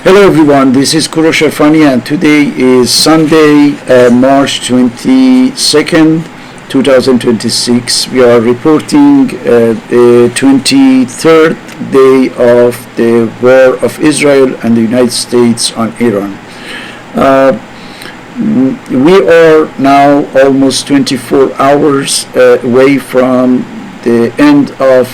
Hello everyone, this is Korosh Erfani and today is Sunday, March 22nd, 2026. We are reporting the 23rd day of the war of Israel and the United States on Iran. We are now almost 24 hours away from the end of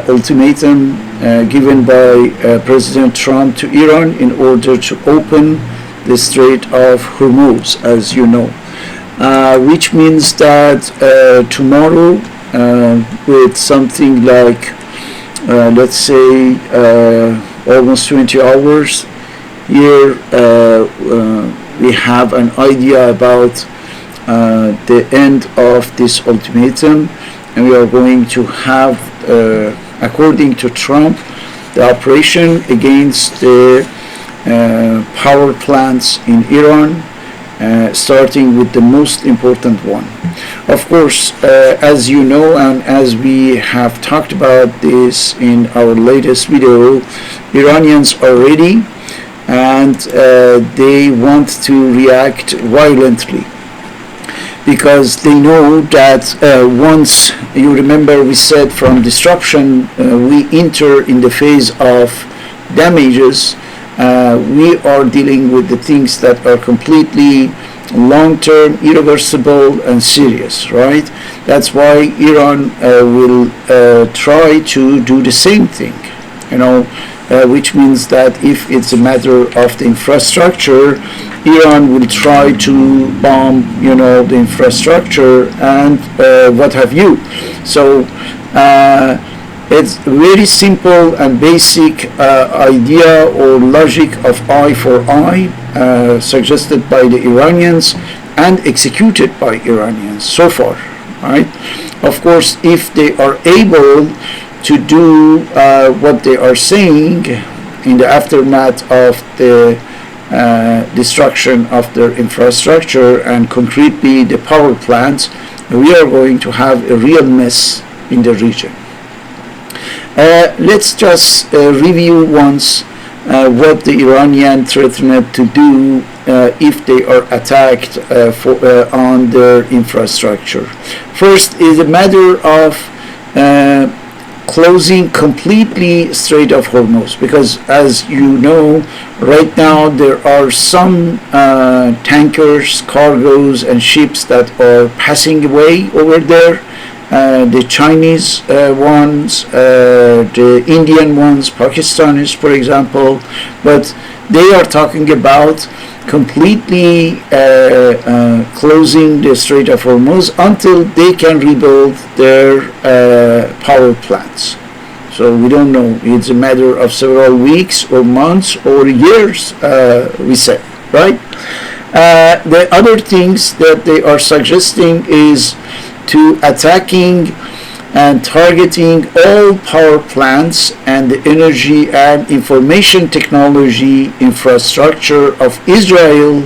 ultimatum given by President Trump to Iran in order to open the Strait of Hormuz, as you know, which means that tomorrow, with something like, let's say, almost 20 hours, here we have an idea about the end of this ultimatum, and we are going to have, according to Trump, the operation against the power plants in Iran, starting with the most important one. Of course, as you know, and as we have talked about this in our latest video, Iranians are ready and they want to react violently, because they know that once, you remember we said from disruption, we enter in the phase of damages. We are dealing with the things that are completely long-term, irreversible, and serious, right? That's why Iran will try to do the same thing, which means that if it's a matter of the infrastructure, Iran will try to bomb, the infrastructure and what have you. So it's very simple and basic idea or logic of eye for eye, suggested by the Iranians and executed by Iranians so far, right? Of course, if they are able to do what they are saying in the aftermath of the destruction of their infrastructure and concretely the power plants, we are going to have a real mess in the region. Let's just review once what the Iranian threatened to do if they are attacked on their infrastructure. First is a matter of closing completely Strait of Hormuz, because as you know, right now there are some tankers, cargoes and ships that are passing away over there, the Chinese ones, the Indian ones, Pakistanis for example, but they are talking about completely closing the Strait of Hormuz until they can rebuild their power plants. So we don't know. It's a matter of several weeks or months or years, we say, right? The other things that they are suggesting is to attacking and targeting all power plants and the energy and information technology infrastructure of Israel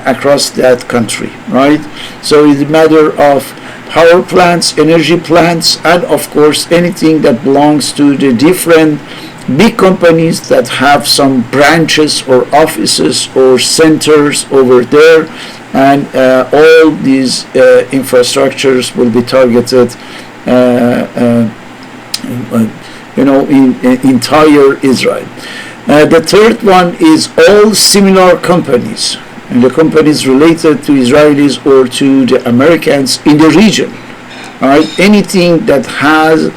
across that country, right? So it's a matter of power plants, energy plants, and of course anything that belongs to the different big companies that have some branches or offices or centers over there, and all these infrastructures will be targeted in entire Israel. The third one is all similar companies, and the companies related to Israelis or to the Americans in the region. All right, anything that has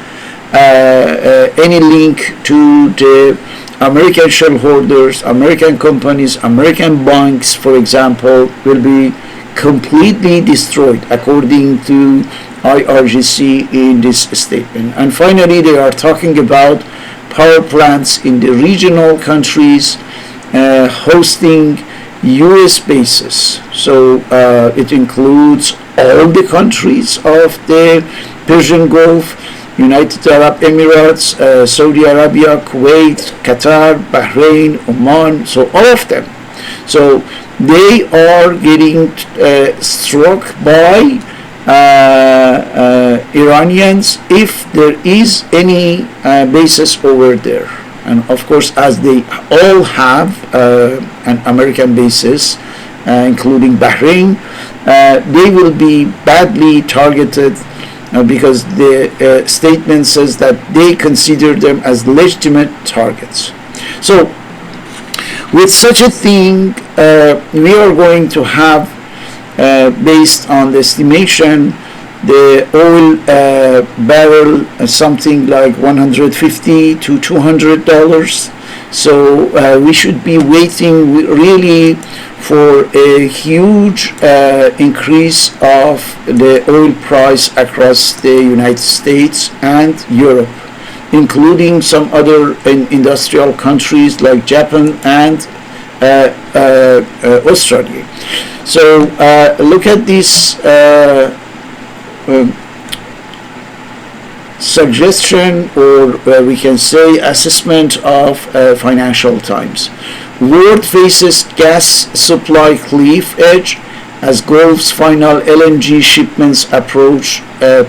any link to the American shareholders, American companies, American banks, for example, will be completely destroyed, according to IRGC in this statement. And finally, they are talking about power plants in the regional countries hosting US bases. So it includes all the countries of the Persian Gulf, United Arab Emirates, Saudi Arabia, Kuwait, Qatar, Bahrain, Oman, so all of them. So they are getting struck by Iranians if there is any basis over there. and of course, as they all have an American basis, including Bahrain, they will be badly targeted because the statement says that they consider them as legitimate targets. So, with such a thing, we are going to have, based on the estimation, the oil barrel something like $150 to $200. So we should be waiting really for a huge increase of the oil price across the United States and Europe, including some other industrial countries like Japan and Australia. So look at this suggestion, or we can say assessment of Financial Times. World faces gas supply cliff edge as Gulf's final LNG shipments approach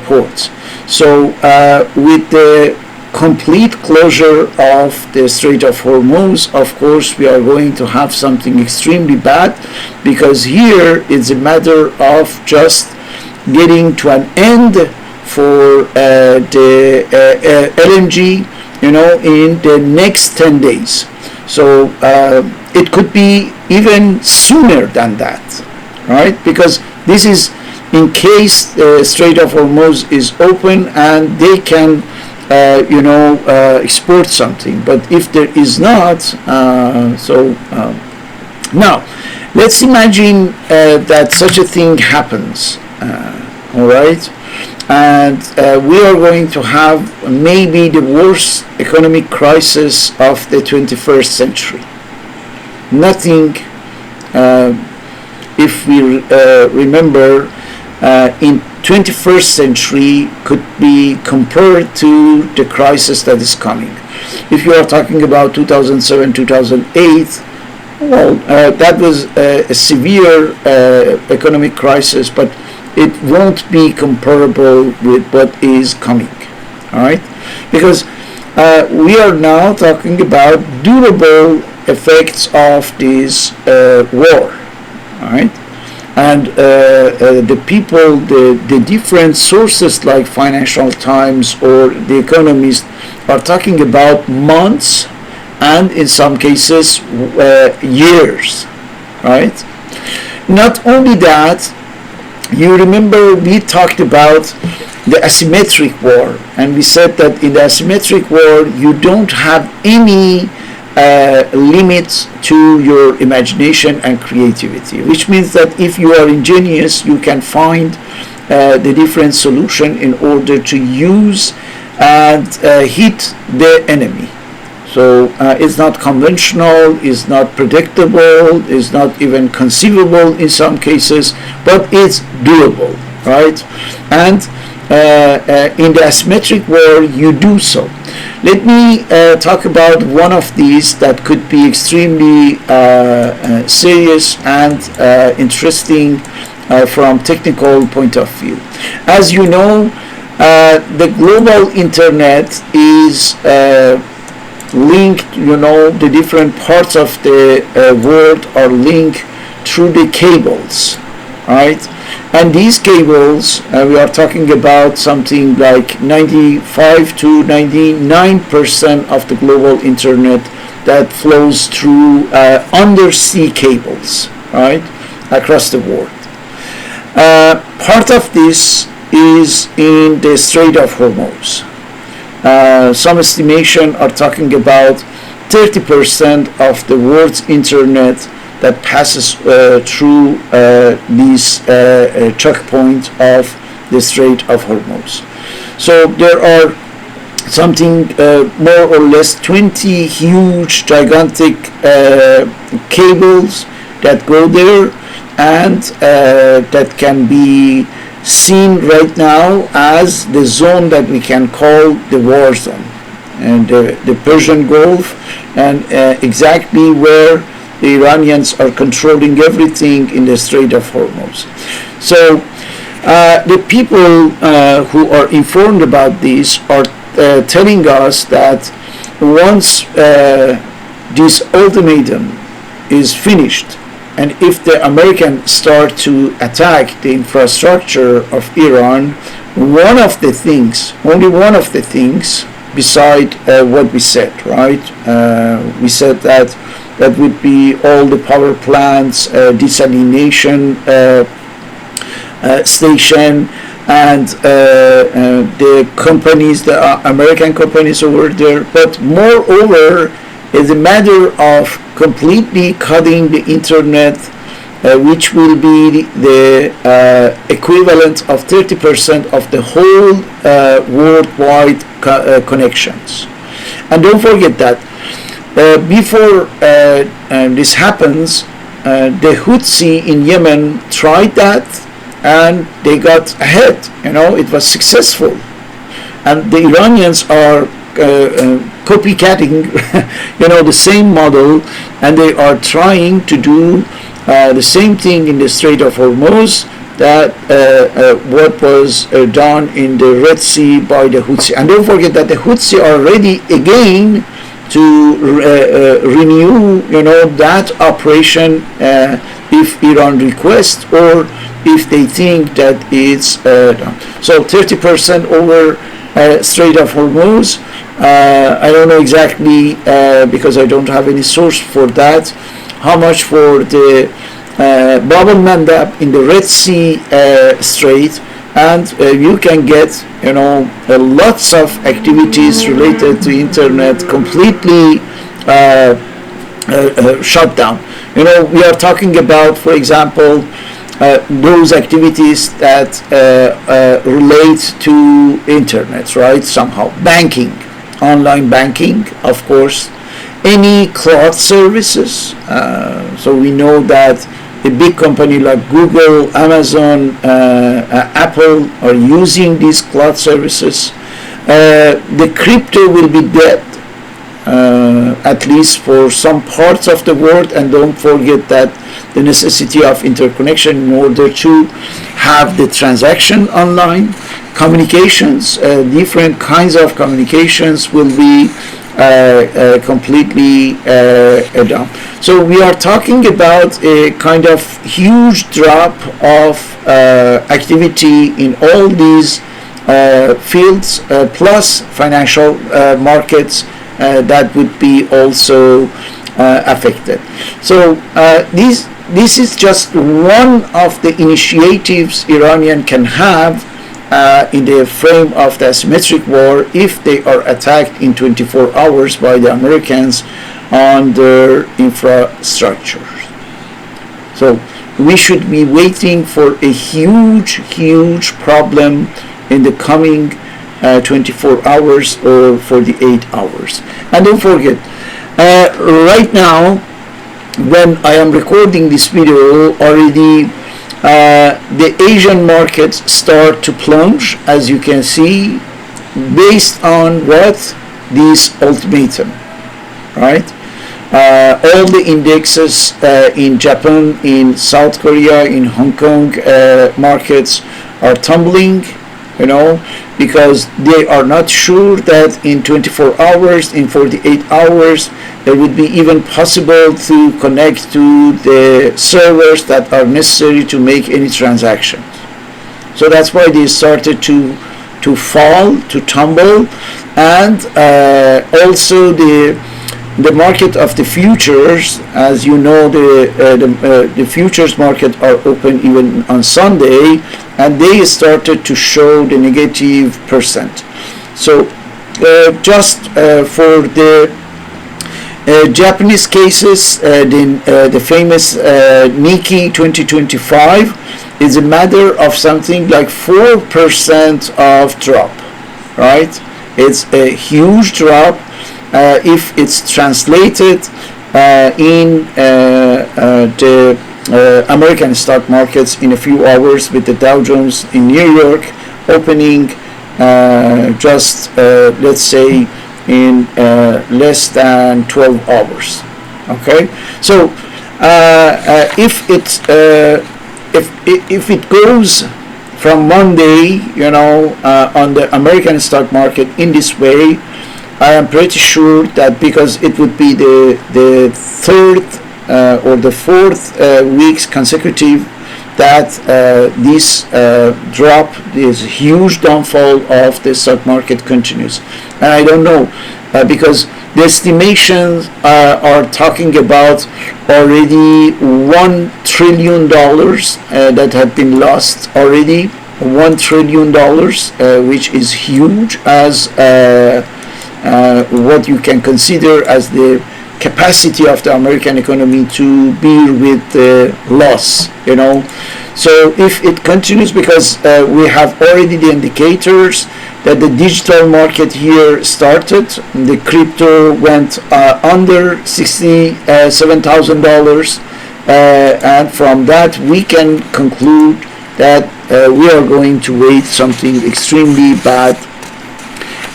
ports. So with the complete closure of the Strait of Hormuz, of course, we are going to have something extremely bad, because here it's a matter of just getting to an end for the LNG, in the next 10 days. So it could be even sooner than that, right? Because this is in case the Strait of Hormuz is open and they can, export something. But if there is not, now let's imagine that such a thing happens. All right, and we are going to have maybe the worst economic crisis of the 21st century. Nothing, if we remember, in 21st century could be compared to the crisis that is coming. If you are talking about 2007, 2008, well, that was a severe economic crisis, but it won't be comparable with what is coming, all right? Because we are now talking about durable effects of this war, all right? And the people, the different sources like Financial Times or The Economist are talking about months and in some cases years, right? Not only that, you remember we talked about the asymmetric war, and we said that in the asymmetric war you don't have any limits to your imagination and creativity, which means that if you are ingenious, you can find the different solution in order to use and hit the enemy. So it's not conventional, it's not predictable, it's not even conceivable in some cases, but it's doable, right? And in the asymmetric war, you do so. Let me talk about one of these that could be extremely serious and interesting from technical point of view. As you know, the global internet is linked, the different parts of the world are linked through the cables, right? And these cables, we are talking about something like 95 to 99% of the global internet that flows through undersea cables, right, across the world. Part of this is in the Strait of Hormuz. Some estimation are talking about 30% of the world's internet that passes through this checkpoint of the Strait of Hormuz. So there are something more or less 20 huge, gigantic cables that go there, and that can be seen right now as the zone that we can call the war zone, and the Persian Gulf, and exactly where the Iranians are controlling everything in the Strait of Hormuz. So the people who are informed about this are telling us that once this ultimatum is finished, and if the Americans start to attack the infrastructure of Iran, one of the things, only one of the things, beside what we said, right? We said that that would be all the power plants, desalination station, and the companies, the American companies over there. But moreover, it's a matter of completely cutting the internet, which will be the equivalent of 30% of the whole worldwide connections. And don't forget that before this happens, the Houthi in Yemen tried that, and they got ahead. It was successful, and the Iranians are copycatting, the same model, and they are trying to do the same thing in the Strait of Hormuz that what was done in the Red Sea by the Houthi. And don't forget that the Houthi are ready again to renew, that operation if Iran requests, or if they think that it's done. So 30% over Strait of Hormuz. I don't know exactly because I don't have any source for that. How much for the Bab al-Mandab in the Red Sea Strait, and you can get lots of activities related to internet completely shut down. We are talking about, for example, those activities that relate to internet, right? Somehow banking, online banking, of course, any cloud services. So we know that a big company like Google, Amazon, Apple are using these cloud services. The crypto will be dead, at least for some parts of the world, and don't forget that the necessity of interconnection in order to have the transaction online. Communications, different kinds of communications will be completely down. So we are talking about a kind of huge drop of activity in all these fields, plus financial markets that would be also affected. So this is just one of the initiatives Iranian can have in the frame of the asymmetric war if they are attacked in 24 hours by the Americans on their infrastructures. So we should be waiting for a huge problem in the coming 24 hours or 48 hours. And don't forget, right now, when I am recording this video, already the Asian markets start to plunge, as you can see, based on what? This ultimatum, right? All the indexes in Japan, in South Korea, in Hong Kong markets are tumbling, because they are not sure that in 24 hours, in 48 hours, it would be even possible to connect to the servers that are necessary to make any transactions. So that's why they started to fall, to tumble, and also the market of the futures, as you know, the futures market are open even on Sunday, and they started to show the negative percent. So just for the Japanese cases, the famous Nikkei 2025 is a matter of something like 4% of drop, right? It's a huge drop. If it's translated in the American stock markets in a few hours, with the Dow Jones in New York opening just let's say in less than 12 hours. Okay, so if it goes from Monday, on the American stock market in this way, I am pretty sure that because it would be the third or the fourth weeks consecutive that this drop, this huge downfall of the stock market continues. And I don't know, because the estimations are talking about already $1 trillion that have been lost already. $1 trillion, which is huge as what you can consider as the capacity of the American economy to bear with the loss, So if it continues, because we have already the indicators that the digital market here started, the crypto went under $67,000, and from that we can conclude that we are going to wait something extremely bad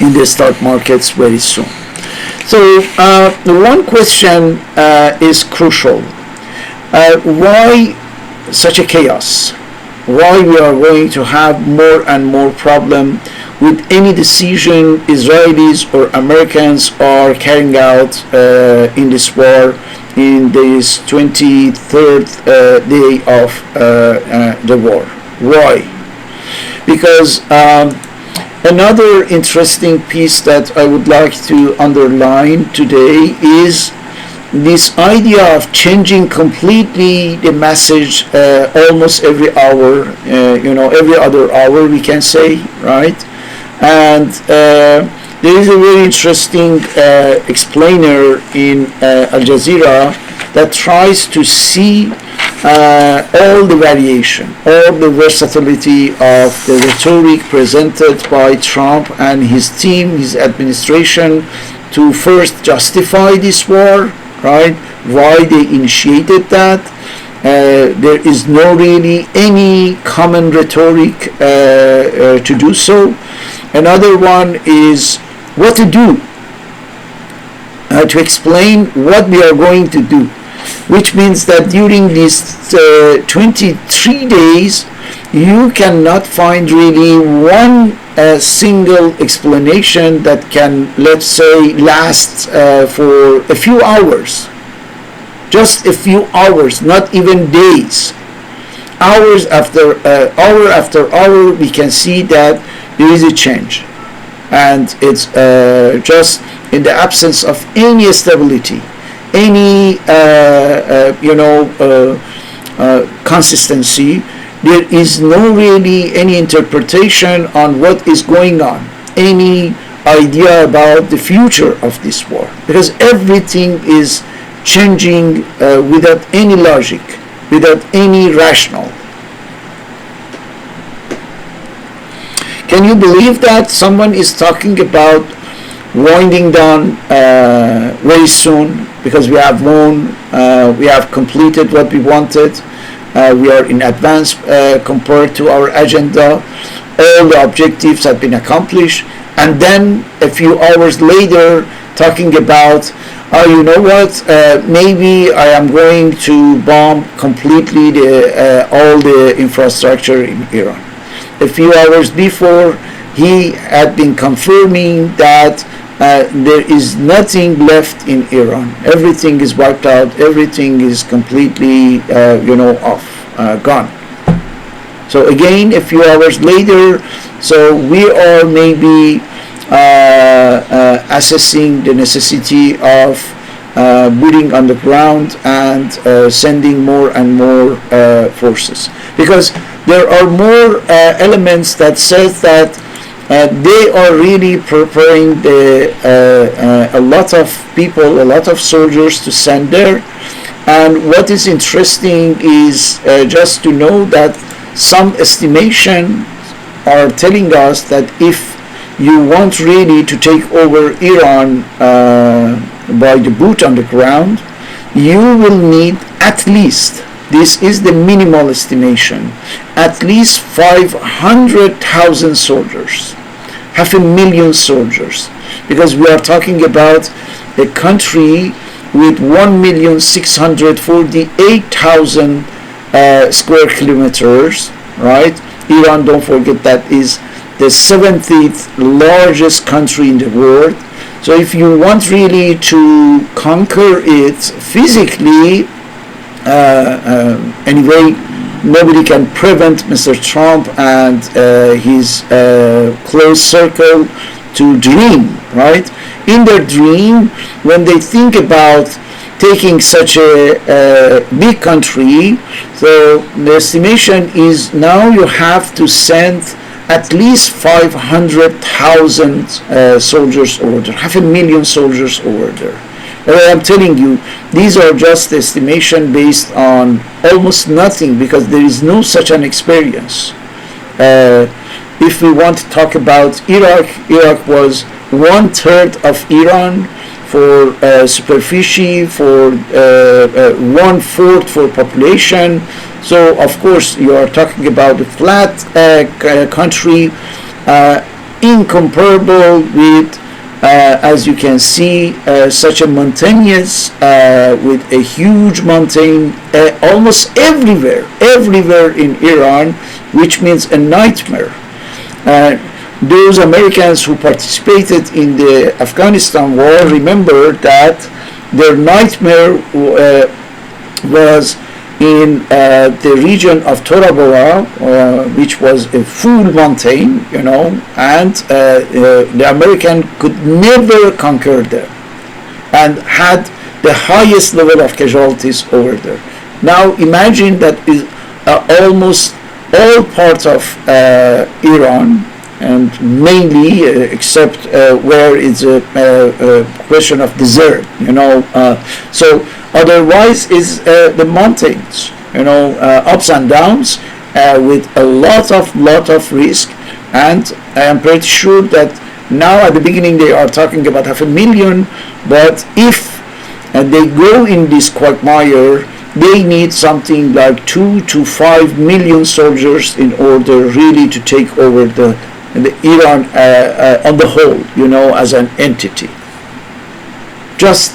in the stock markets very soon. So the one question is crucial. Why such a chaos? Why we are going to have more and more problem with any decision Israelis or Americans are carrying out in this war, in this 23rd day of the war? Why? Because another interesting piece that I would like to underline today is this idea of changing completely the message almost every hour, every other hour we can say, right? And there is a very interesting explainer in Al Jazeera that tries to see all the variation, all the versatility of the rhetoric presented by Trump and his team, his administration, to first justify this war, right? Why they initiated that. There is no really any common rhetoric to do so. Another one is what to do, to explain what we are going to do, which means that during these 23 days you cannot find really one single explanation that can, let's say, last for a few hours. Just a few hours, not even days. Hours after hour, we can see that there is a change. And it's just in the absence of any stability, any consistency, there is no really any interpretation on what is going on, any idea about the future of this war, because everything is changing without any logic, without any rational. Can you believe that someone is talking about winding down very soon, because we have won, we have completed what we wanted, we are in advance compared to our agenda, all the objectives have been accomplished, and then a few hours later talking about, you know what, maybe I am going to bomb completely all the infrastructure in Iran. A few hours before, he had been confirming that there is nothing left in Iran. Everything is wiped out. Everything is completely, off, gone. So again, a few hours later, so we are maybe assessing the necessity of putting on the ground and sending more and more forces, because there are more elements that says that they are really preparing a lot of people, a lot of soldiers to send there. And what is interesting is just to know that some estimation are telling us that if you want really to take over Iran by the boot on the ground, you will need at least, this is the minimal estimation, at least 500,000 soldiers, 500,000 soldiers, because we are talking about a country with 1,648,000 square kilometers, right? Iran, don't forget, that is the 70th largest country in the world. So if you want really to conquer it physically, anyway, nobody can prevent Mr. Trump and his close circle to dream, right? In their dream, when they think about taking such a big country, so the estimation is now you have to send at least 500,000 soldiers over there, 500,000 soldiers over there. I'm telling you, these are just estimation based on almost nothing, because there is no such an experience. If we want to talk about Iraq, Iraq was 1/3 of Iran for superficie, for 1/4 for population. So of course you are talking about a flat country, incomparable with, as you can see, such a mountainous, with a huge mountain almost everywhere in Iran, which means a nightmare. Those Americans who participated in the Afghanistan war remember that their nightmare was in the region of Tora Bora, which was a full mountain, and the American could never conquer there, and had the highest level of casualties over there. Now imagine that is almost all parts of Iran, and mainly except where it's a question of desert, so otherwise is the mountains, ups and downs, with a lot of risk. And I am pretty sure that now at the beginning they are talking about 500,000, but if they go in this quagmire, they need something like 2 to 5 million soldiers in order really to take over the Iran on the whole, as an entity. Just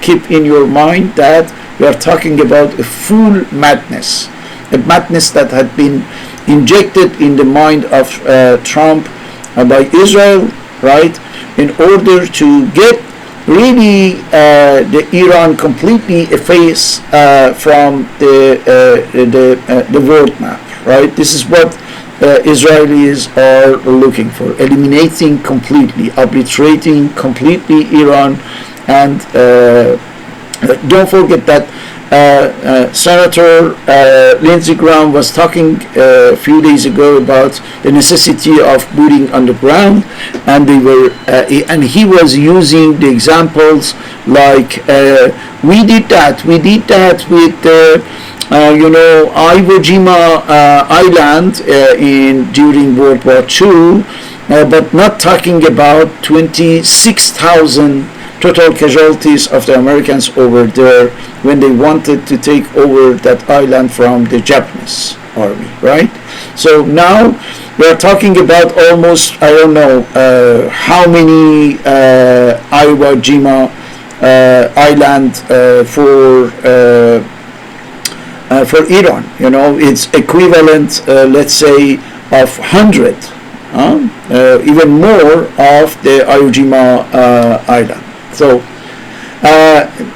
keep in your mind that we are talking about a full madness, a madness that had been injected in the mind of Trump by Israel, right, in order to get really the Iran completely effaced from the world map, right? This is what Israelis are looking for, eliminating completely, obliterating completely Iran. And don't forget that Senator Lindsey Graham was talking a few days ago about the necessity of booting underground, and he was using the examples like we did that with Iwo Jima Island during World War II, but not talking about 26,000 total casualties of the Americans over there when they wanted to take over that island from the Japanese army, right? So now we are talking about almost, I don't know how many Iwo Jima island for Iran. It's equivalent, let's say, of 100, even more of the Iwo Jima island. So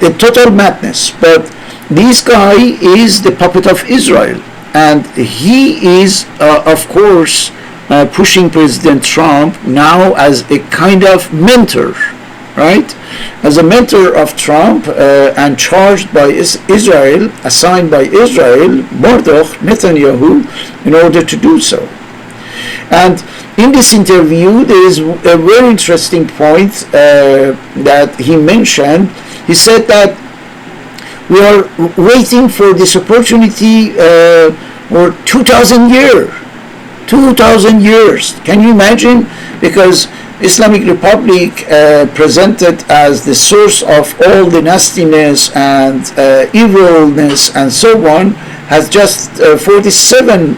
the total madness. But this guy is the puppet of Israel, and he is, of course, pushing President Trump now as a kind of mentor, right? As a mentor of Trump, and charged by Israel, assigned by Israel, Mordech Netanyahu, in order to do so. And in this interview, there is a very interesting point that he mentioned. He said that we are waiting for this opportunity for 2,000 years. 2,000 years. Can you imagine? Because Islamic Republic, presented as the source of all the nastiness and evilness and so on, has just 47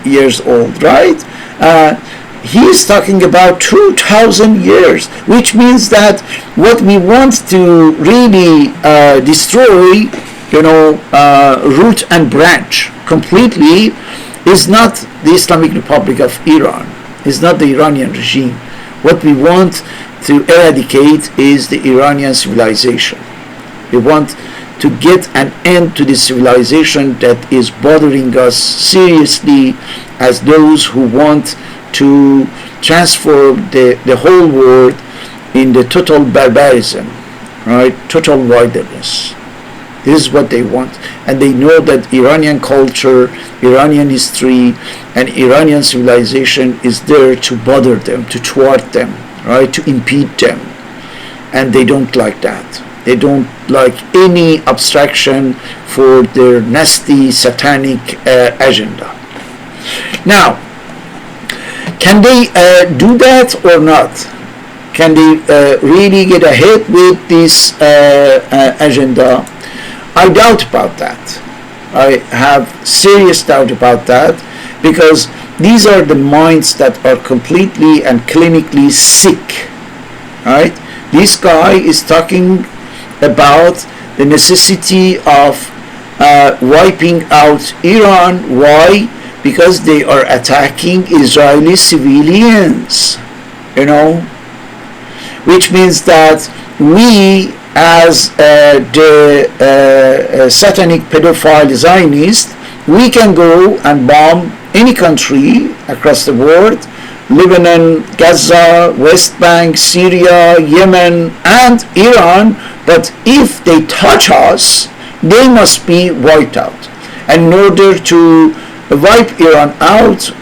years old, right? He is talking about 2,000 years, which means that what we want to really destroy, root and branch completely, is not the Islamic Republic of Iran, is not the Iranian regime. What we want to eradicate is the Iranian civilization. They want to get an end to the civilization that is bothering us seriously, as those who want to transform the whole world in the total barbarism, right? Total wilderness. This is what they want. And they know that Iranian culture, Iranian history, and Iranian civilization is there to bother them, to thwart them, right? To impede them. And they don't like that. They don't like any abstraction for their nasty satanic agenda. Now, can they do that or not? Can they really get ahead with this agenda? I doubt about that. I have serious doubt about that, because these are the minds that are completely and clinically sick, right? This guy is talking about the necessity of wiping out Iran. Why? Because they are attacking Israeli civilians, which means that we, as the satanic pedophile Zionist, we can go and bomb any country across the world: Lebanon, Gaza, West Bank, Syria, Yemen, and Iran. But if they touch us, they must be wiped out. And in order to wipe Iran out,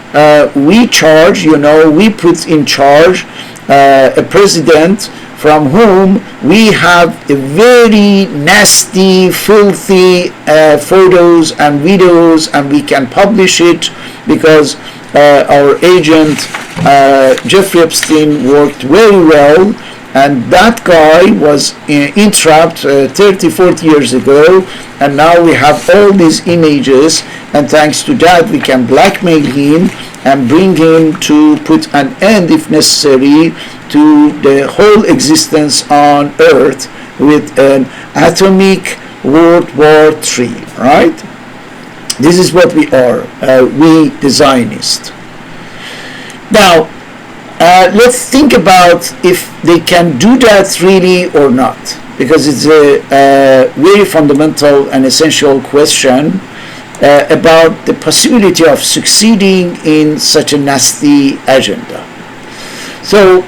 we put in charge a president from whom we have a very nasty, filthy photos and videos, and we can publish it because our agent Jeffrey Epstein worked very well, and that guy was entrapped 30-40 years ago, and now we have all these images, and thanks to that we can blackmail him and bring him to put an end, if necessary, to the whole existence on Earth with an atomic World War III, right? This is what we are, we the Zionists. Now, let's think about if they can do that really or not, because it's a very fundamental and essential question about the possibility of succeeding in such a nasty agenda. So,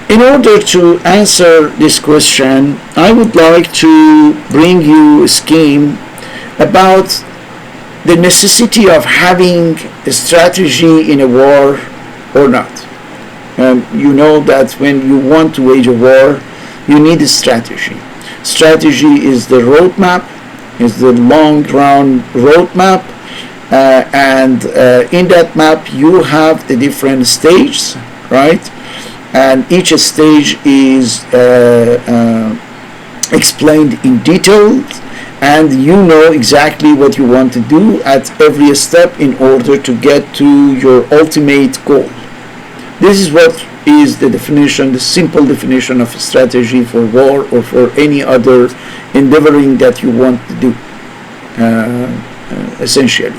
in order to answer this question, I would like to bring you a scheme about the necessity of having a strategy in a war or not. You know that when you want to wage a war, you need a strategy. Strategy is the roadmap, is the long-run roadmap, and in that map you have the different stages, right? And each stage is explained in detail, and you know exactly what you want to do at every step in order to get to your ultimate goal. This is what is the definition, the simple definition of a strategy for war or for any other endeavoring that you want to do, essentially.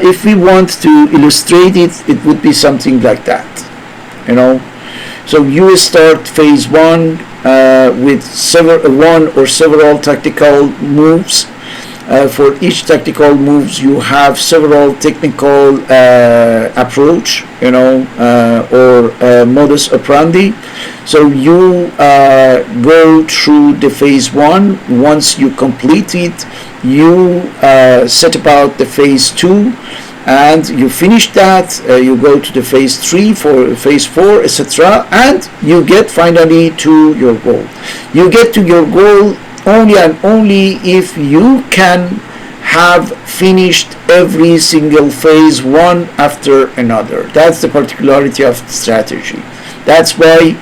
If we want to illustrate it, it would be something like that, So you start phase one with one or several tactical moves. For each tactical moves, you have several technical approach, or modus operandi. So you go through the phase one. Once you complete it, you set about the phase two, and you finish that. You go to the phase three, for phase four, etc., and you get finally to your goal. You get to your goal only and only if you can have finished every single phase one after another. That's the particularity of strategy. That's why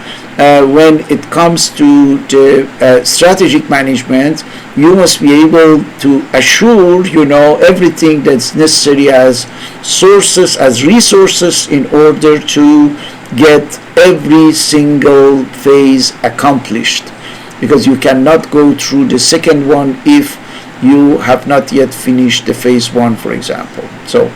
when it comes to the strategic management, you must be able to assure everything that's necessary as sources, as resources, in order to get every single phase accomplished, because you cannot go through the second one if you have not yet finished the phase one, for example. So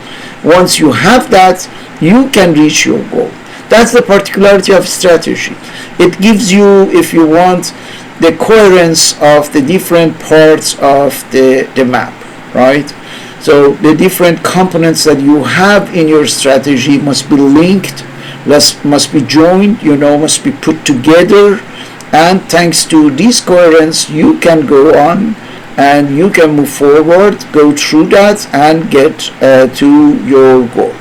once you have that, you can reach your goal. That's the particularity of strategy. It gives you, if you want, the coherence of the different parts of the map, right? So the different components that you have in your strategy must be linked, must be joined, must be put together, and thanks to this coherence you can go on and you can move forward, go through that, and get to your goal.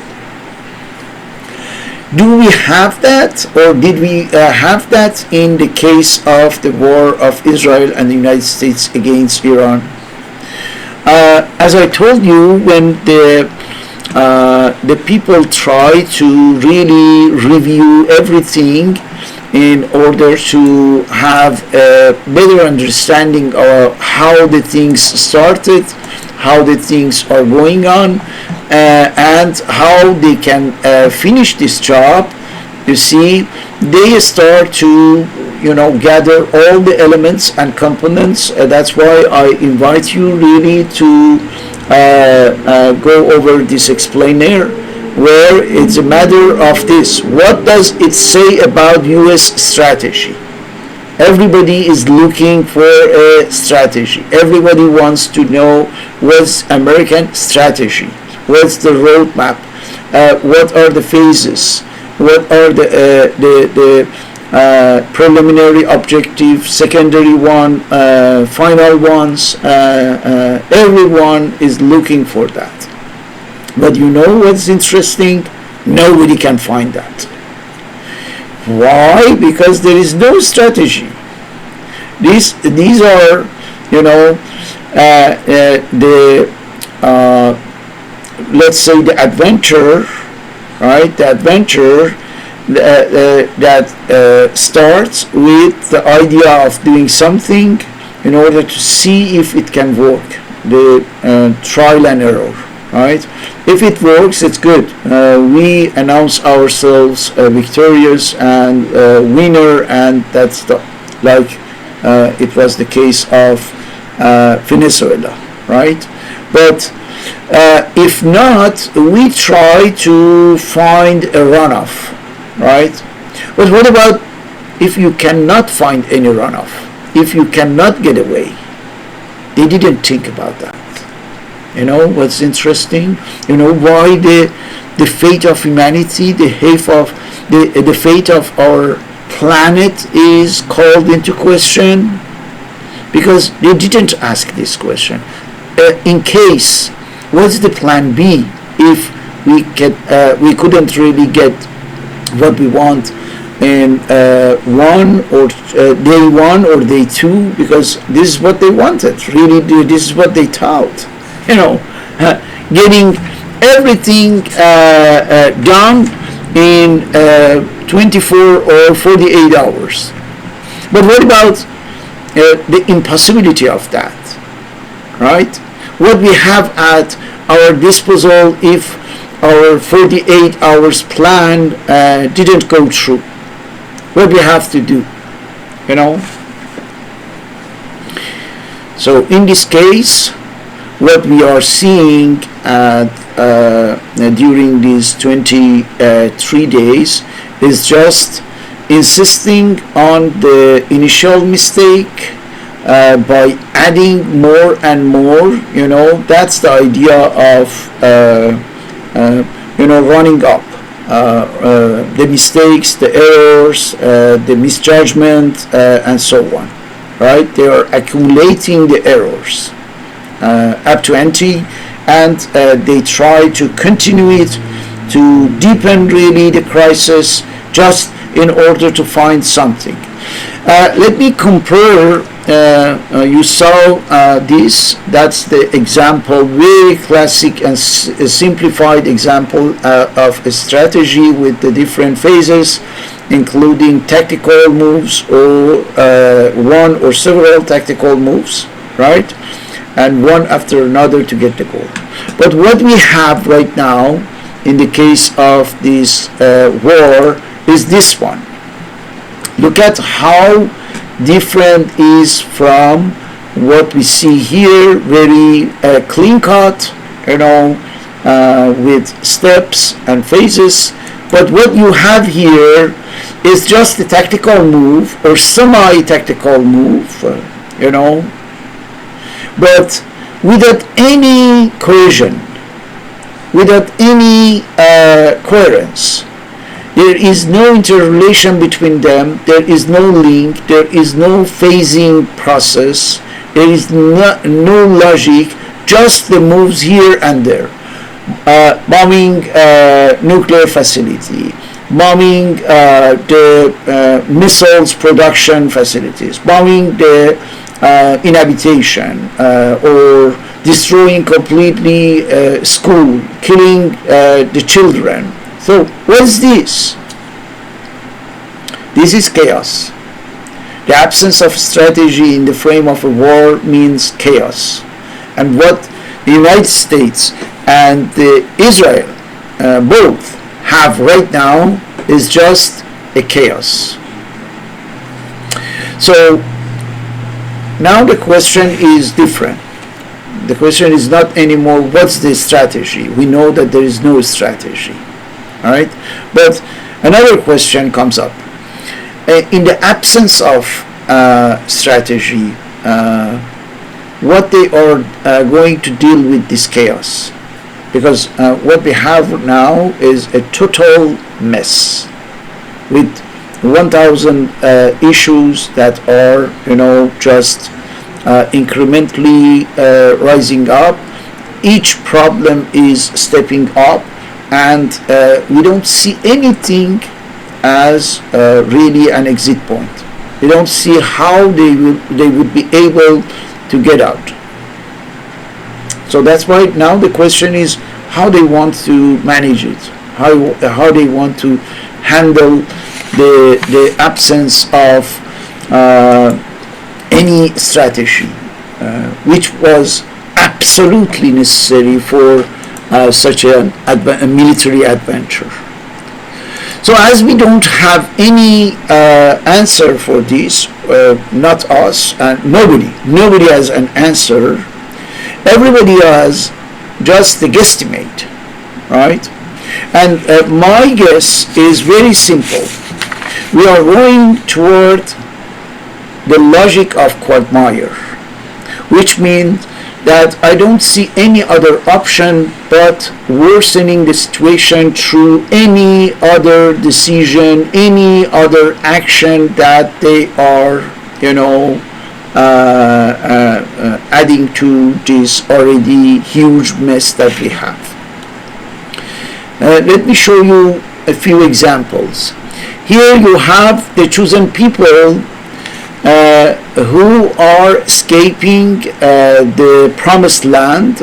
Do we have that, or did we have that in the case of the war of Israel and the United States against Iran? As I told you, when the people try to really review everything in order to have a better understanding of how the things started, how the things are going on, and how they can finish this job, you see, they start to gather all the elements and components. That's why I invite you really to go over this explainer, where it's a matter of this: what does it say about US strategy? Everybody is looking for a strategy. Everybody wants to know what's American strategy, what's the roadmap, what are the phases, what are the preliminary objective, secondary one, final ones. Everyone is looking for that. But you know what's interesting? Nobody can find that. Why? Because there is no strategy. These are, let's say the adventure, right? The adventure that starts with the idea of doing something in order to see if it can work. The trial and error, right? If it works, it's good. We announce ourselves victorious and winner, and that's like it was the case of Venezuela, right? But if not, we try to find a runoff, right? But what about if you cannot find any runoff? If you cannot get away? They didn't think about that. What's interesting? Why the fate of humanity, the fate of our planet is called into question? Because they didn't ask this question. In case, what's the plan B if we couldn't really get what we want in day one or day two, because this is what they wanted. Really, this is what they thought. Getting everything done in 24 or 48 hours. But what about the impossibility of that, right? What we have at our disposal if our 48 hours plan didn't go through? What we have to do, So in this case, what we are seeing during these 23 days is just insisting on the initial mistake by adding more and more. That's the idea of running up the mistakes, the errors, the misjudgment, and so on, right? They are accumulating the errors up to NT, and they try to continue it, to deepen really the crisis, just in order to find something. Let me compare. You saw this. That's the example, very classic and simplified example of a strategy with the different phases, including tactical moves or one or several tactical moves, right? And one after another to get the goal. But what we have right now in the case of this war is this one. Look at how different is from what we see here, very clean cut, with steps and phases. But what you have here is just a tactical move or semi-tactical move, but without any cohesion, without any coherence. There is no interrelation between them. There is no link. There is no phasing process. There is no logic. Just the moves here and there. Bombing nuclear facility, bombing the missiles production facilities, bombing the inhabitation, or destroying completely school, killing the children. So what is this? This is chaos. The absence of strategy in the frame of a war means chaos. And what the United States and Israel both have right now is just a chaos. So now the question is different. The question is not anymore what's the strategy. We know that there is no strategy. All right? But another question comes up. In the absence of strategy, what they are going to deal with this chaos? Because what we have now is a total mess with 1,000 issues that are, just incrementally rising up. Each problem is stepping up, and we don't see anything as really an exit point. We don't see how they would be able to get out. So that's why now the question is how they want to manage it, how they want to handle the absence of any strategy, which was absolutely necessary for such a military adventure. So as we don't have any answer for this, not us, and nobody has an answer. Everybody has just a guesstimate, right? And my guess is very simple. We are going toward the logic of quagmire, which means that I don't see any other option but worsening the situation through any other decision, any other action that they are, adding to this already huge mess that we have. Let me show you a few examples. Here you have the chosen people who are escaping the promised land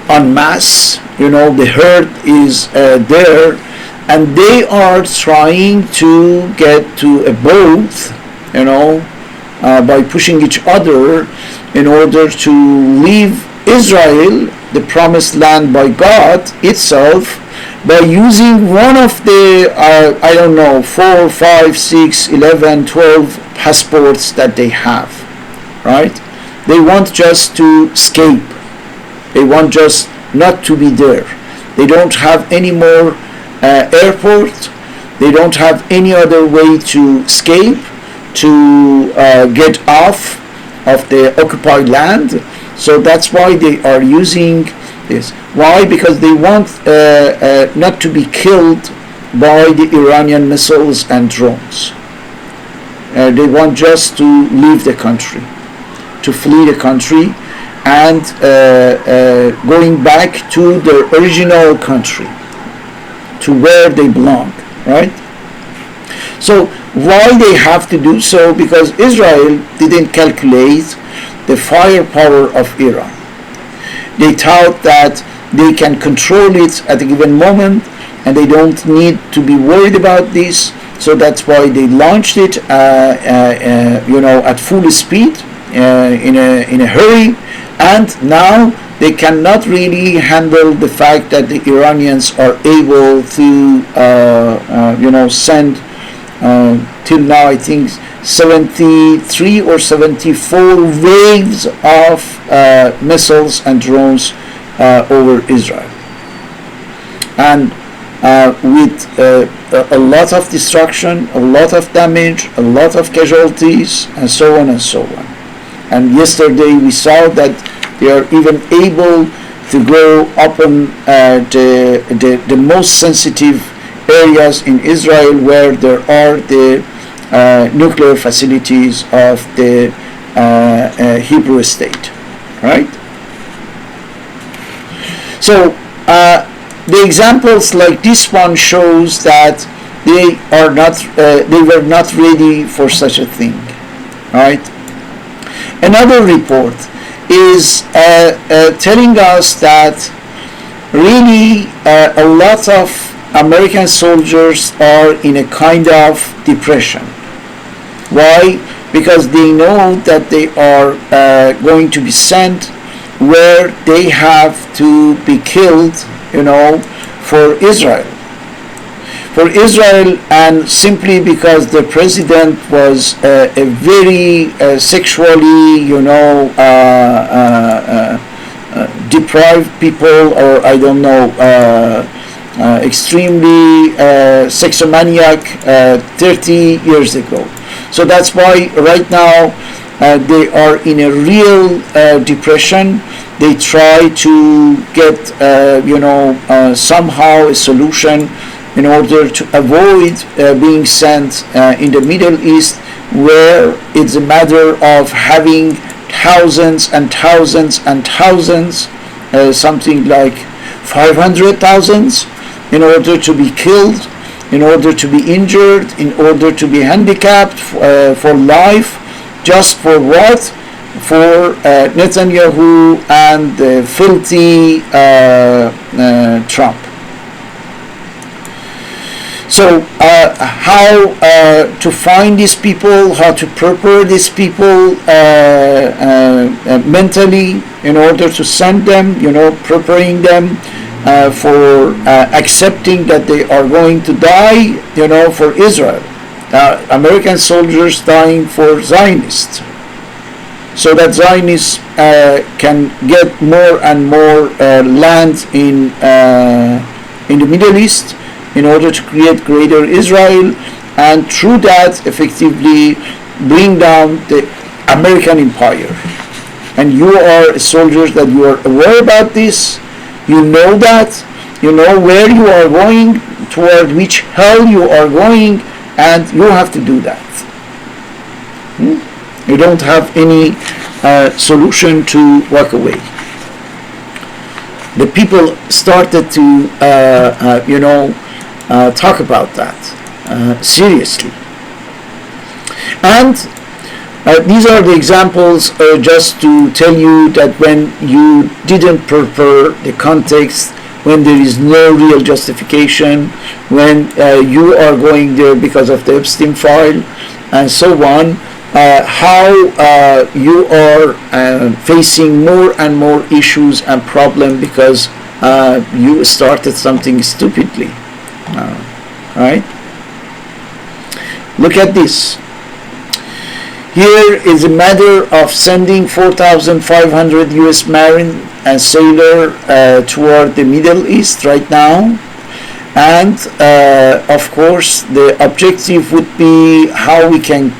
en masse. The herd is there, and they are trying to get to a boat, by pushing each other in order to leave Israel, the promised land by God itself, by using one of the 4, 5, 6, 11, 12 passports that they have, right? They want just to escape. They want just not to be there. They don't have any more airport. They don't have any other way to escape, to get off of the occupied land. So that's why they are using this. Why? Because they want not to be killed by the Iranian missiles and drones. They want just to leave the country, to flee the country, and going back to their original country, to where they belong, right? So why they have to do so? Because Israel didn't calculate the firepower of Iran. They thought that they can control it at a given moment, and they don't need to be worried about this. So that's why they launched it, at full speed, in a hurry, and now they cannot really handle the fact that the Iranians are able to, send till now I think 73 or 74 waves of missiles and drones over Israel. and with a lot of destruction, a lot of damage, a lot of casualties, and so on and so on. And yesterday we saw that they are even able to go upon the most sensitive areas in Israel where there are the nuclear facilities of the Hebrew state, right? So the examples like this one shows that they were not ready for such a thing, right? Another report is telling us that really a lot of American soldiers are in a kind of depression. Why? Because they know that they are going to be sent where they have to be killed, for Israel. For Israel, and simply because the president was a very sexually, deprived people, or I don't know, extremely sexomaniac 30 years ago. So that's why right now they are in a real depression. They try to get, somehow a solution in order to avoid being sent in the Middle East, where it's a matter of having thousands and thousands and thousands, something like 500,000, in order to be killed, in order to be injured, in order to be handicapped for life. Just for what? For Netanyahu and the filthy Trump. So how to find these people, how to prepare these people mentally in order to send them, preparing them for accepting that they are going to die, for Israel. American soldiers dying for Zionists, so that Zionists can get more and more land in the Middle East in order to create greater Israel, and through that effectively bring down the American empire. And you are soldiers that you are aware about this, you know that, you know where you are going, toward which hell you are going, and you have to do that. You don't have any solution to walk away. The people started to, talk about that seriously. And these are the examples just to tell you that when you didn't prepare the context, when there is no real justification, when you are going there because of the Epstein file, and so on, how you are facing more and more issues and problems because you started something stupidly. Right? Look at this. Here is a matter of sending 4,500 U.S. Marine and sailor toward the Middle East right now, and of course the objective would be how we can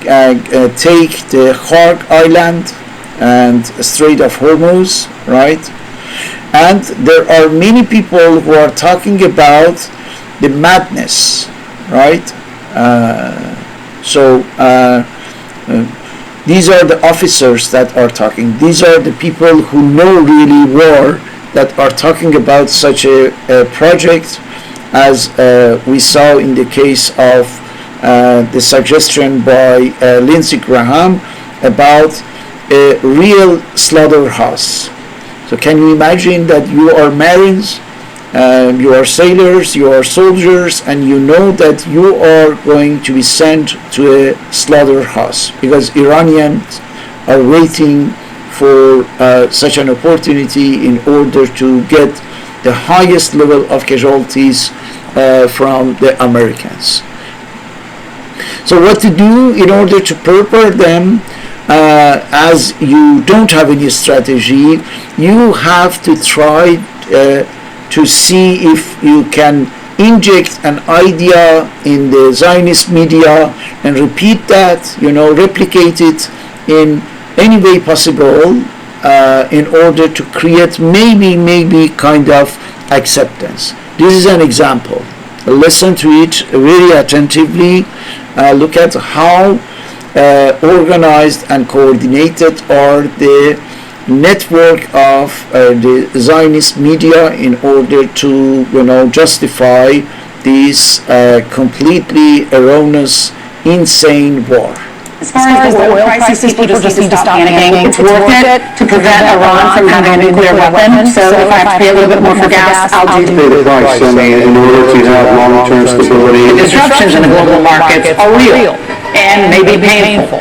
take the Khark Island and Strait of Hormuz, right? And there are many people who are talking about the madness, right? These are the officers that are talking. These are the people who know really war that are talking about such a project, as we saw in the case of the suggestion by Lindsey Graham about a real slaughterhouse. So can you imagine that you are Marines, you are sailors, you are soldiers, and you know that you are going to be sent to a slaughterhouse because Iranians are waiting for such an opportunity in order to get the highest level of casualties from the Americans. So what to do in order to prepare them? As you don't have any strategy, you have to try to see if you can inject an idea in the Zionist media and repeat that, replicate it in any way possible in order to create maybe kind of acceptance. This is an example. Listen to it very attentively. Look at how organized and coordinated are the network of the Zionist media in order to justify this completely erroneous, insane war. As far as the oil prices, people just need to stop panicking. It's worth it to prevent Iran from having a nuclear weapon. So if I have to pay a little bit more for gas, I'll do the price. I mean, in order to have long-term stability. Disruptions in the global markets are real and may be painful.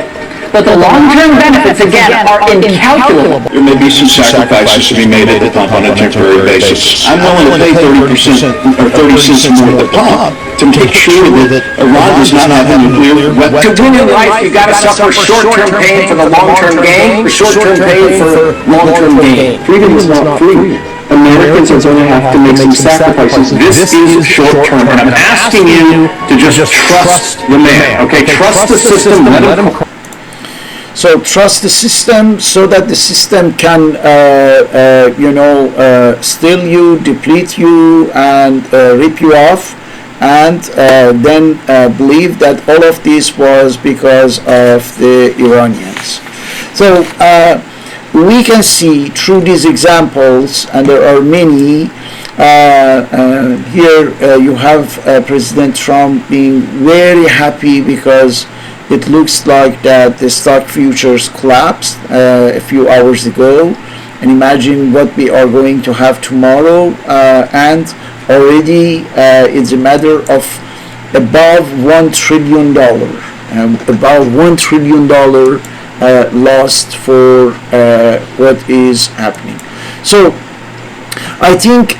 But the long-term benefits, again, are incalculable. There may be some sacrifices to be made at the pump on a temporary basis. I'm willing to pay 30% or 30 cents more at the pump to make sure that Iran does not have a nuclear weapon. To win in life, you got to suffer short-term pain for the long-term gain, or short-term pain for long-term gain. Freedom is not free. Americans are going to have to make some sacrifices. This is short-term, and I'm asking you to just trust the man, okay? Trust the system, let him. So trust the system so that the system can, steal you, deplete you, and rip you off, and then believe that all of this was because of the Iranians. So we can see through these examples, and there are many, here you have President Trump being very happy because it looks like that the stock futures collapsed a few hours ago, and imagine what we are going to have tomorrow, and already it's a matter of above $1 trillion, about $1 trillion lost for what is happening. So I think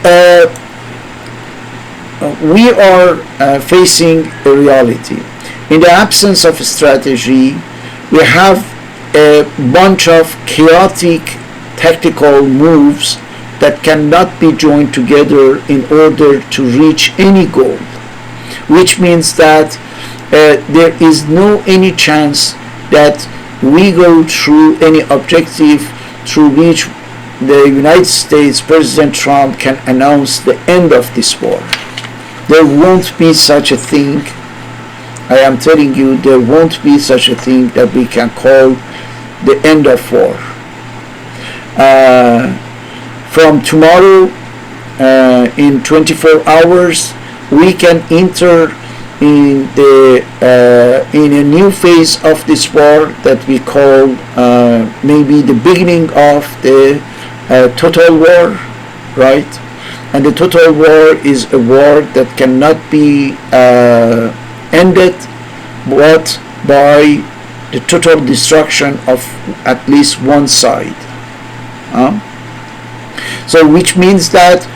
we are facing a reality. In the absence of a strategy, we have a bunch of chaotic tactical moves that cannot be joined together in order to reach any goal, which means that there is no any chance that we go through any objective through which the United States President Trump can announce the end of this war. There won't be such a thing. I am telling you, there won't be such a thing that we can call the end of war. From tomorrow, in 24 hours, we can enter in a new phase of this war that we call maybe the beginning of the total war, right? And the total war is a war that cannot be ended but by the total destruction of at least one side. So which means that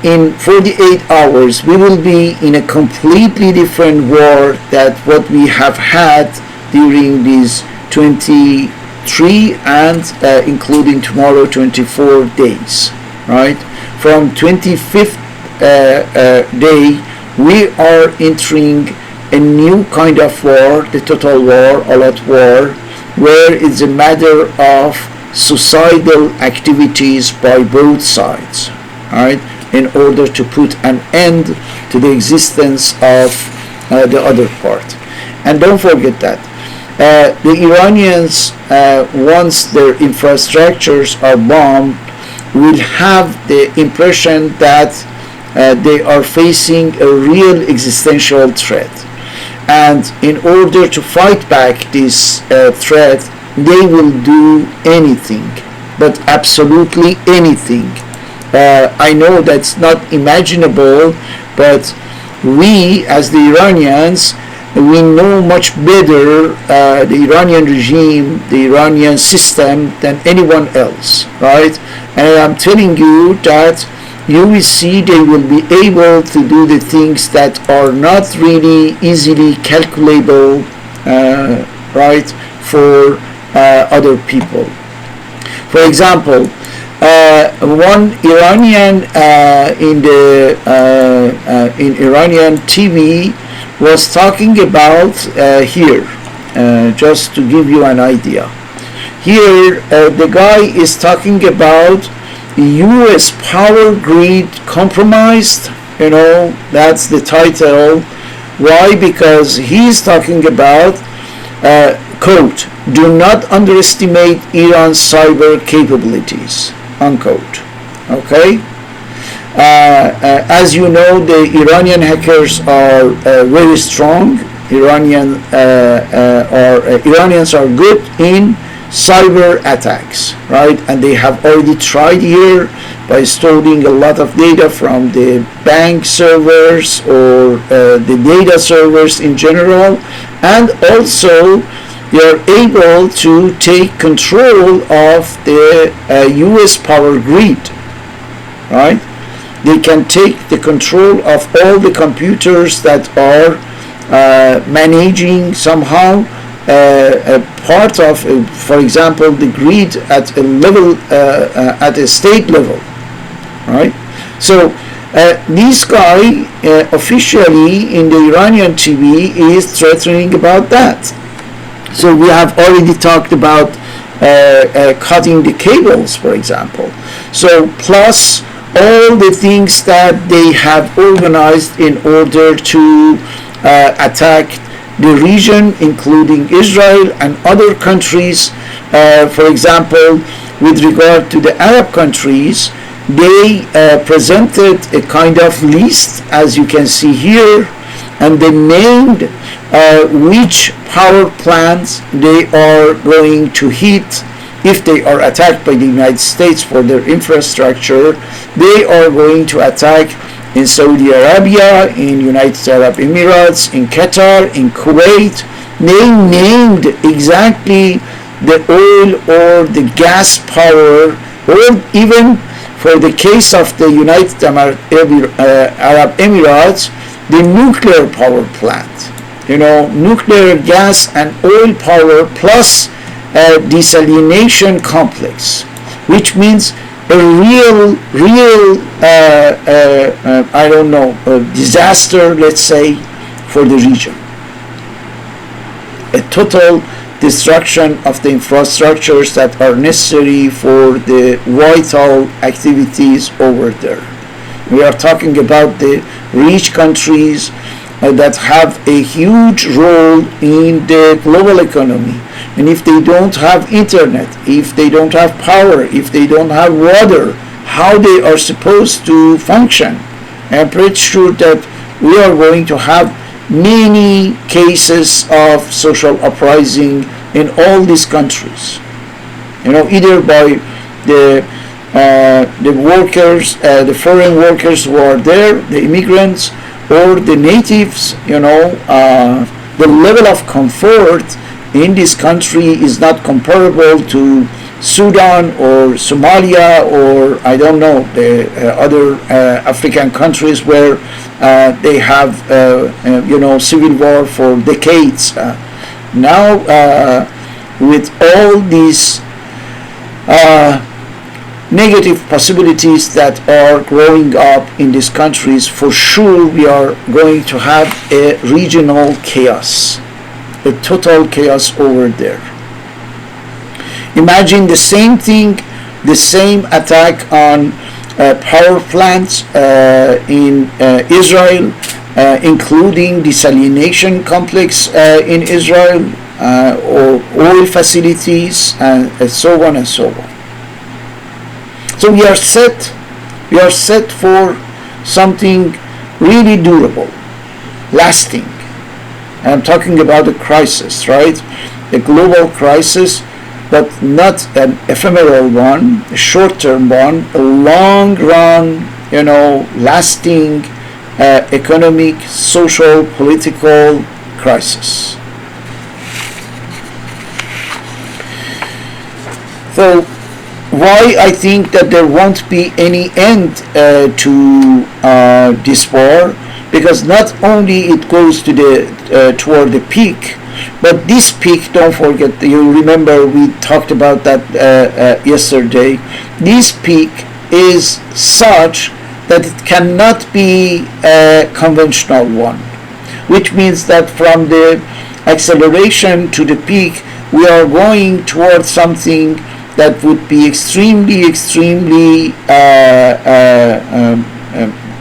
in 48 hours we will be in a completely different war than what we have had during these 23 and including tomorrow 24 days, right? From 25th day we are entering a new kind of war, the total war, all-out war, where it's a matter of suicidal activities by both sides, right, in order to put an end to the existence of the other part. And don't forget that the Iranians, once their infrastructures are bombed, will have the impression that they are facing a real existential threat. And in order to fight back this threat, they will do anything, but absolutely anything. I know that's not imaginable, but we, as the Iranians, we know much better the Iranian regime, the Iranian system than anyone else, right? And I'm telling you that you will see they will be able to do the things that are not really easily calculable, right, for other people. For example, one Iranian in Iranian TV was talking about here, just to give you an idea. Here, the guy is talking about U.S. power grid compromised. That's the title. Why? Because he's talking about, quote, do not underestimate Iran's cyber capabilities, unquote. Okay? As you know, the Iranian hackers are very strong. Iranians are good in cyber attacks, right? And they have already tried here by storing a lot of data from the bank servers or the data servers in general, and also they are able to take control of the US power grid, right? They can take the control of all the computers that are managing somehow a part of, for example, the grid at a level, at a state level, right? So this guy officially in the Iranian TV is threatening about that. So we have already talked about cutting the cables, for example. So plus all the things that they have organized in order to attack the region, including Israel and other countries. For example, with regard to the Arab countries, they presented a kind of list, as you can see here, and they named which power plants they are going to hit if they are attacked by the United States for their infrastructure. They are going to attack in Saudi Arabia, in United Arab Emirates, in Qatar, in Kuwait. They named exactly the oil or the gas power, or even for the case of the United Arab Emirates, the nuclear power plant. Nuclear gas and oil power plus a desalination complex, which means a real disaster, let's say, for the region. A total destruction of the infrastructures that are necessary for the vital activities over there. We are talking about the rich countries that have a huge role in the global economy. And if they don't have internet, if they don't have power, if they don't have water, how they are supposed to function? I'm pretty sure that we are going to have many cases of social uprising in all these countries. Either by the workers, the foreign workers who are there, the immigrants, or the natives. The level of comfort in this country is not comparable to Sudan or Somalia or the other African countries where they have civil war for decades. Now with all these negative possibilities that are growing up in these countries, for sure we are going to have a regional chaos, a total chaos over there. Imagine the same thing, the same attack on power plants in Israel, including desalination complex in Israel, or oil facilities, and so on and so on. So we are set for something really durable, lasting. I'm talking about a crisis, right? A global crisis, but not an ephemeral one, a short-term one, a long-run, lasting economic, social, political crisis. So why I think that there won't be any end to this war, because not only it goes to toward the peak, But this peak, don't forget, you remember we talked about that yesterday. This peak is such that it cannot be a conventional one, which means that from the acceleration to the peak, we are going towards something that would be extremely,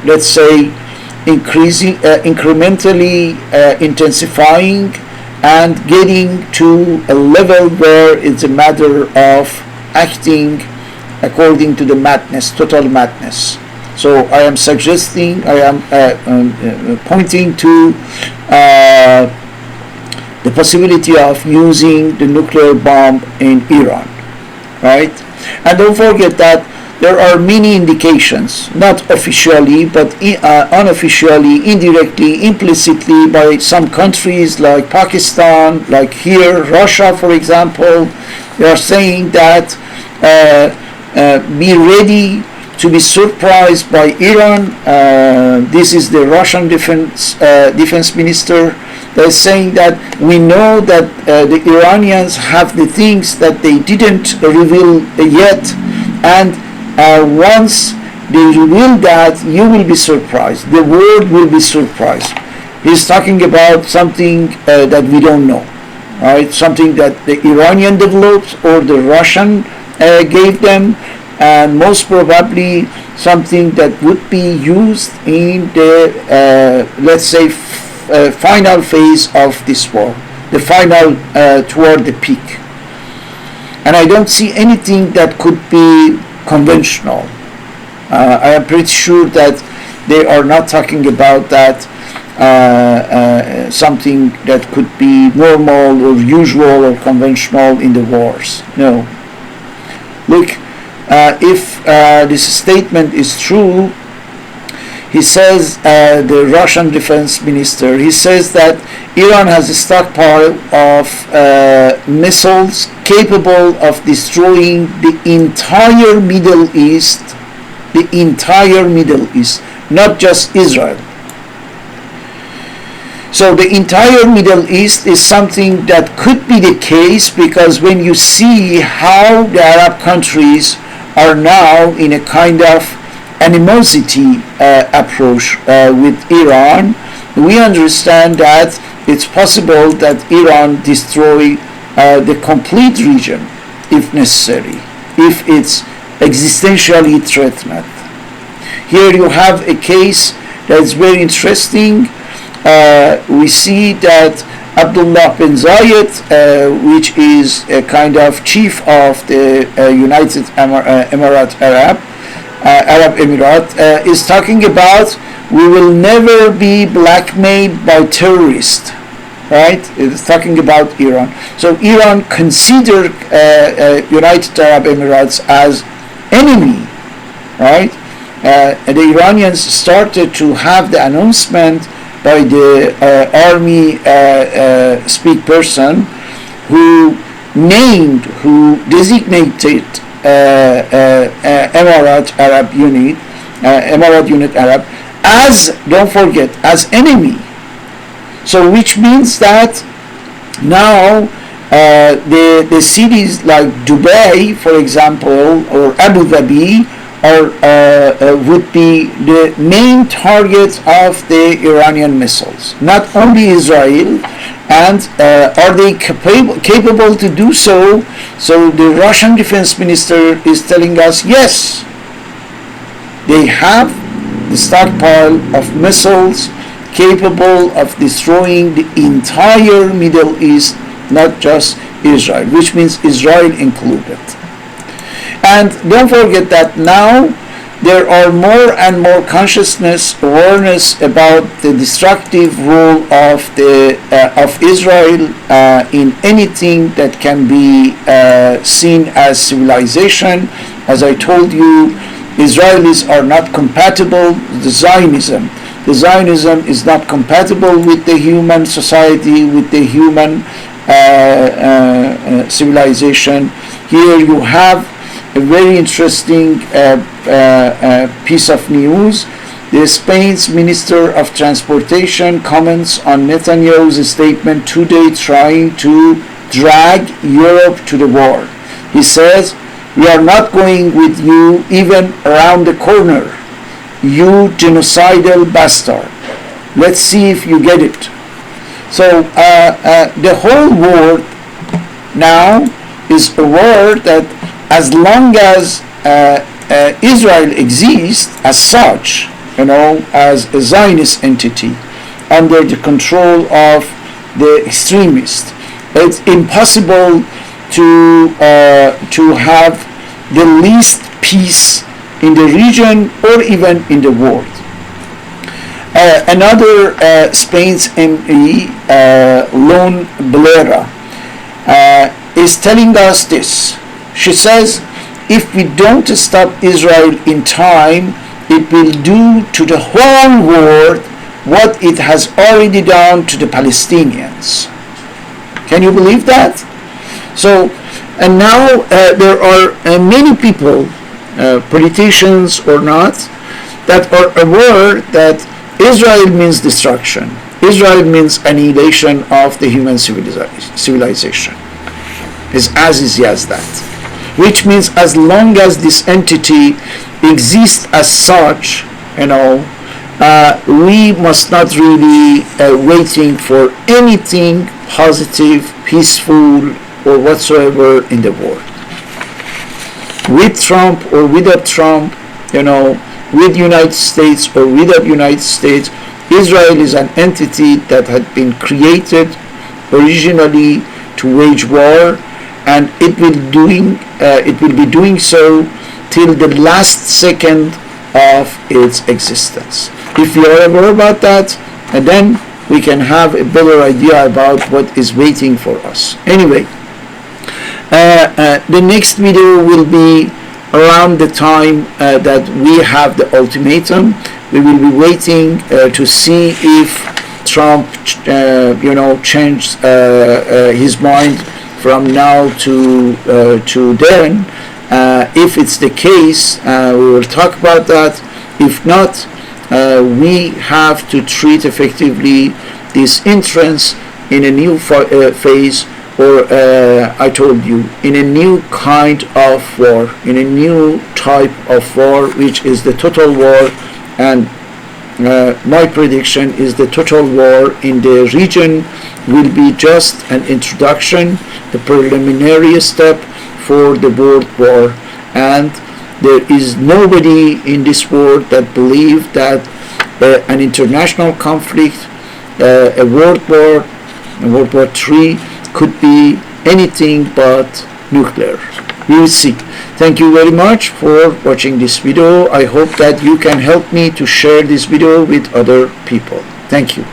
let's say, incrementally intensifying and getting to a level where it's a matter of acting according to the madness, total madness. So I am suggesting, I am pointing to the possibility of using the nuclear bomb in Iran, right? And don't forget that there are many indications, not officially, but unofficially, indirectly, implicitly by some countries like Pakistan, like here, Russia, for example. They are saying that be ready to be surprised by Iran. This is the Russian defense minister. They're saying that we know that the Iranians have the things that they didn't reveal yet, and once they reveal that, you will be surprised. The world will be surprised. He's talking about something that we don't know, right? Something that the Iranian developed or the Russian gave them, and most probably something that would be used in the, let's say, final phase of this war, the final toward the peak. And I don't see anything that could be conventional. I am pretty sure that they are not talking about that something that could be normal or usual or conventional in the wars. No. Look, if this statement is true, he says, the Russian defense minister, he says that Iran has a stockpile of missiles capable of destroying the entire Middle East, not just Israel. So the entire Middle East is something that could be the case, because when you see how the Arab countries are now in a kind of animosity approach with Iran, we understand that it's possible that Iran destroy the complete region if necessary, if it's existentially threatened. Here you have a case that's very interesting. We see that Abdullah bin Zayed, which is a kind of chief of the United Arab Emirate, is talking about we will never be blackmailed by terrorists, right? It is talking about Iran. So Iran considered United Arab Emirates as enemy, right? The Iranians started to have the announcement by the army speakperson who designated Emirat Arab Unit, Emirat Unit Arab, as, don't forget, as enemy. So which means that now the cities like Dubai, for example, or Abu Dhabi, would be the main targets of the Iranian missiles, not only Israel. And are they capable to do so? So the Russian defense minister is telling us, yes, they have the stockpile of missiles capable of destroying the entire Middle East, not just Israel, which means Israel included. And don't forget that now there are more and more awareness about the destructive role of Israel in anything that can be seen as civilization. As I told you, Israelis are not compatible with Zionism. The Zionism is not compatible with the human society, with the human civilization. Here you have a very interesting piece of news. The Spain's Minister of Transportation comments on Netanyahu's statement today trying to drag Europe to the war. He says, "We are not going with you even around the corner, you genocidal bastard. Let's see if you get it." So the whole world now is aware that as long as Israel exists as such, as a Zionist entity under the control of the extremists, it's impossible to have the least peace in the region or even in the world. Another Spain's ME, Lone Blera, is telling us this. She says, if we don't stop Israel in time, it will do to the whole world what it has already done to the Palestinians. Can you believe that? So, and now there are many people, politicians or not, that are aware that Israel means destruction. Israel means annihilation of the human civilization. It's as easy as that. Which means as long as this entity exists as such, we must not really waiting for anything positive, peaceful, or whatsoever in the world. With Trump or without Trump, with United States or without United States, Israel is an entity that had been created originally to wage war, and it will be doing so till the last second of its existence. If we are aware about that, and then we can have a better idea about what is waiting for us. Anyway, the next video will be around the time that we have the ultimatum. We will be waiting to see if Trump, changed his mind from now to then. If it's the case, we will talk about that. If not, we have to treat effectively this entrance in a new phase, or I told you, in a new kind of war, in a new type of war, which is the total war. And my prediction is the total war in the region will be just an introduction, the preliminary step for the world war. And there is nobody in this world that believes that an international conflict, a world war, World War III, could be anything but nuclear. We will see. Thank you very much for watching this video. I hope that you can help me to share this video with other people. Thank you.